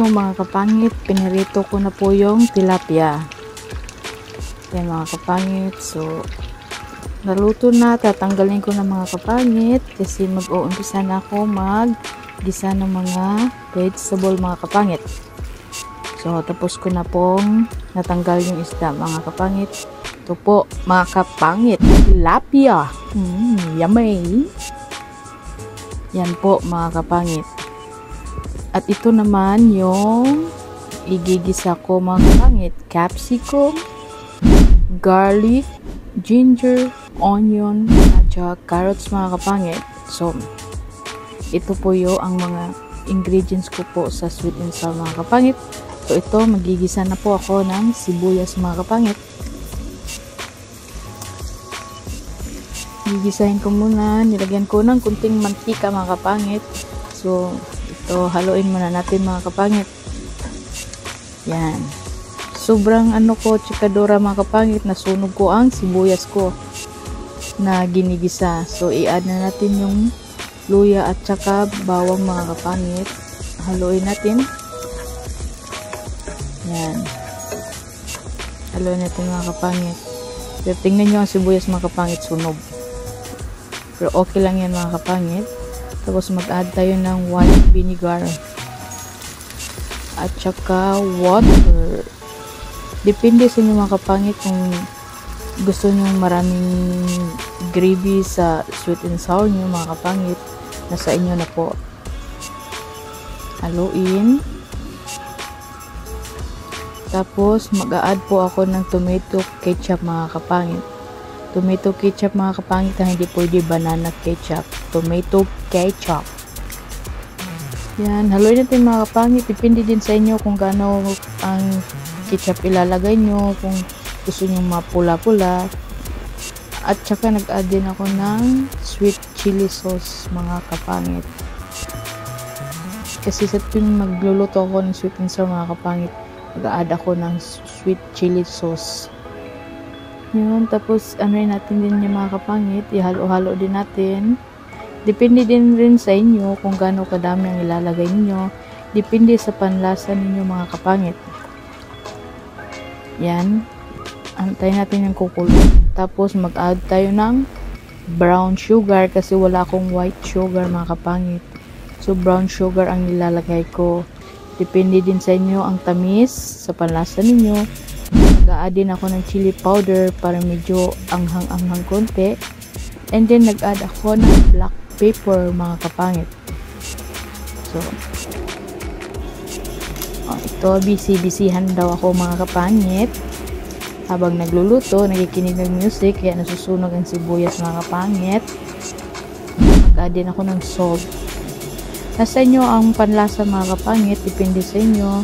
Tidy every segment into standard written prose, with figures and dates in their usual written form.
So mga kapangit, pinirito ko na po yung tilapia. Yan mga kapangit. So naluto na, tatanggalin ko na mga kapangit kasi mag-uumpisa na ako mag-gisa ng mga vegetable mga kapangit. So tapos ko na pong natanggal yung isda mga kapangit. Ito po mga kapangit, tilapia. Yummy. Yan po mga kapangit. At ito naman yung igigisa ko mga kapangit. Capsicum, garlic, ginger, onion, at saka carrots mga kapangit. So, ito po yung ang mga ingredients ko po sa sweet and sour mga kapangit. So, ito magigisa na po ako ng sibuyas mga kapangit. Gigisahin ko muna, nilagyan ko ng kunting mantika mga kapangit. So, ito haluin muna natin mga kapangit. Yan. Sobrang chikadora mga kapangit, nasunog ko ang sibuyas ko na ginigisa. So, i-add na natin yung luya at saka bawang mga kapangit. Haluin natin. Yan. Haluin natin mga kapangit. Pero tingnan nyo ang sibuyas mga kapangit, sunog. Pero okay lang yan mga kapangit. Tapos mag-add tayo ng white vinegar at saka water. Depende sa inyo mga kapangit kung gusto nyo maraming gravy sa sweet and sour nyo mga kapangit. Nasa inyo na po. Haluin. Tapos mag-a-add po ako ng tomato ketchup mga kapangit. Tomato ketchup mga kapangit, hindi pwede banana ketchup. Tomato ketchup. Yan, haluin natin mga kapangit. Depende din sa inyo kung gaano ang ketchup ilalagay nyo. Kung gusto nyo mapula-pula. At saka nag-add din ako ng sweet chili sauce mga kapangit. Kasi sa tuwing magluluto ako ng sweet and sour mga kapangit, mag-add ako ng sweet chili sauce. Yun, tapos natin din yung mga kapangit, ihalo-halo din natin. Depende din rin sa inyo kung gaano kadami ang ilalagay niyo. Depende sa panlasa ninyo mga kapangit. Yan, antayin natin yung kukulo. Tapos mag-add tayo ng brown sugar kasi wala akong white sugar mga kapangit. So brown sugar ang nilalagay ko. Depende din sa inyo ang tamis sa panlasa ninyo. Nag-add din ako ng chili powder para medyo anghang-anghang konti. And then nag-add ako ng black pepper mga kapangit. So, ito busy-busyhan daw ako mga kapangit. Habang nagluluto, nakikinig ng music, kaya nasusunog ang sibuyas mga kapangit. Nag-add din ako ng salt. Nasa inyo ang panlasa mga kapangit, depende sa inyo.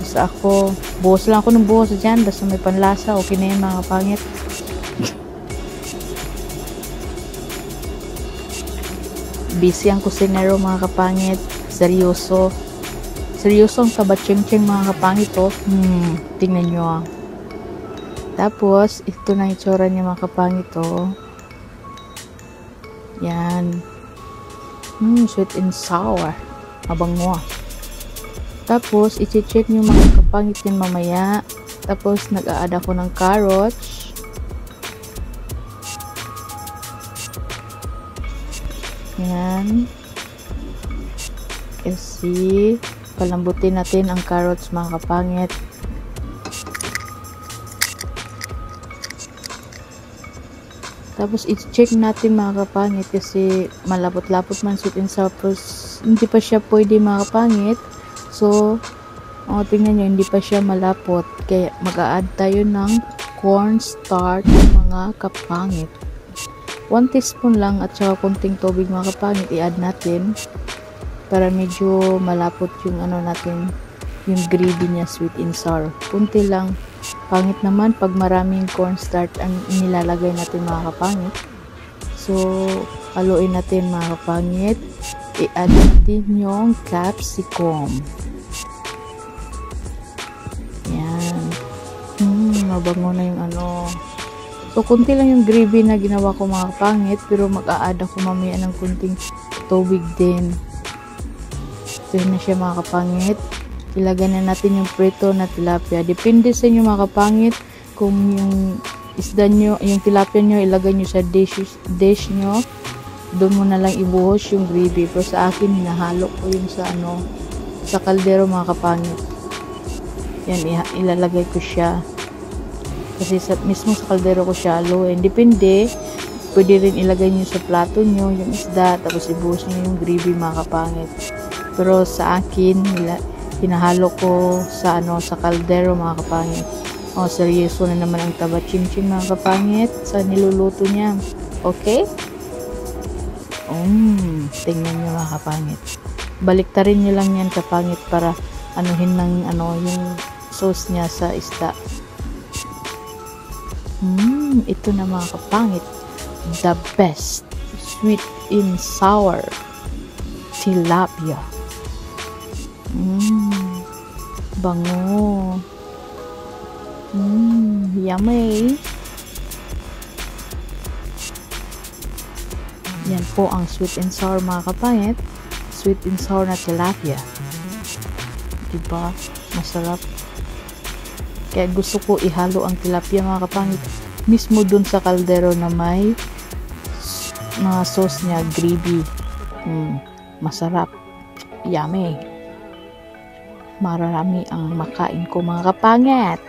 Basta ako, buhos lang ako ng buhos dyan, basta may panlasa, okay na yan mga kapangit. Busy ang kusinero mga kapangit, seryoso. Seryoso ang kabatsyeng-tsyeng mga kapangit oh. Tingnan nyo ah. Tapos, ito na itsura niya mga kapangit oh. Yan. Sweet and sour. Mabango ah. Tapos, i-check nyo mga kapangit yun mamaya. Tapos, nag-a-add ako ng carrots. Yan. Kasi, palambutin natin ang carrots mga kapangit. Tapos, i-check natin mga kapangit kasi malapot-lapot man sweet and sour. Hindi pa siya pwede mga kapangit. So, tingnan nyo, hindi pa siya malapot. Kaya, mag-a-add tayo ng cornstarch mga kapangit. 1 teaspoon lang at saka konting tubig mga kapangit, i-add natin. Para medyo malapot yung natin, yung gravy niya, sweet and sour. Kunti lang. Pangit naman pag maraming cornstarch ang inilalagay natin mga kapangit. So, haluin natin mga kapangit. I-add natin yung capsicum. Mabango na yung So, kunti lang yung gravy na ginawa ko mga kapangit, pero mag-a-add ako mamaya ng kunting tubig din. So, yun na siya mga kapangit. ilagay na natin yung prito na tilapia. Depende sa inyo mga kapangit kung yung isda nyo, yung tilapia nyo ilagay nyo sa dish nyo, doon mo na lang ibuhos yung gravy. Pero sa akin hinahalo ko yung sa kaldero mga kapangit. Yan, ilalagay ko siya kasi mismo sa kaldero ko siya haluin. Depende, pwede rin ilagay nyo sa plato nyo yung isda tapos ibuhos nyo yung gravy mga kapangit. Pero sa akin hinahalo ko sa kaldero mga kapangit. Seryoso na naman ang taba chin-chin mga kapangit sa niluluto niya. Okay? Tingnan nyo mga kapangit. Baliktarin nyo lang yan kapangit para anuhin ng yung sauce niya sa isda. Ito na mga kapangit. The best sweet and sour tilapia. Bango. Yummy. Yan po ang sweet and sour mga kapangit. Sweet and sour na tilapia. Diba? Masarap. Kaya gusto ko ihalo ang tilapia mga kapangit mismo dun sa kaldero na may mga sauce niya, gravy. Masarap. Yummy. Marami ang makain ko mga kapangit.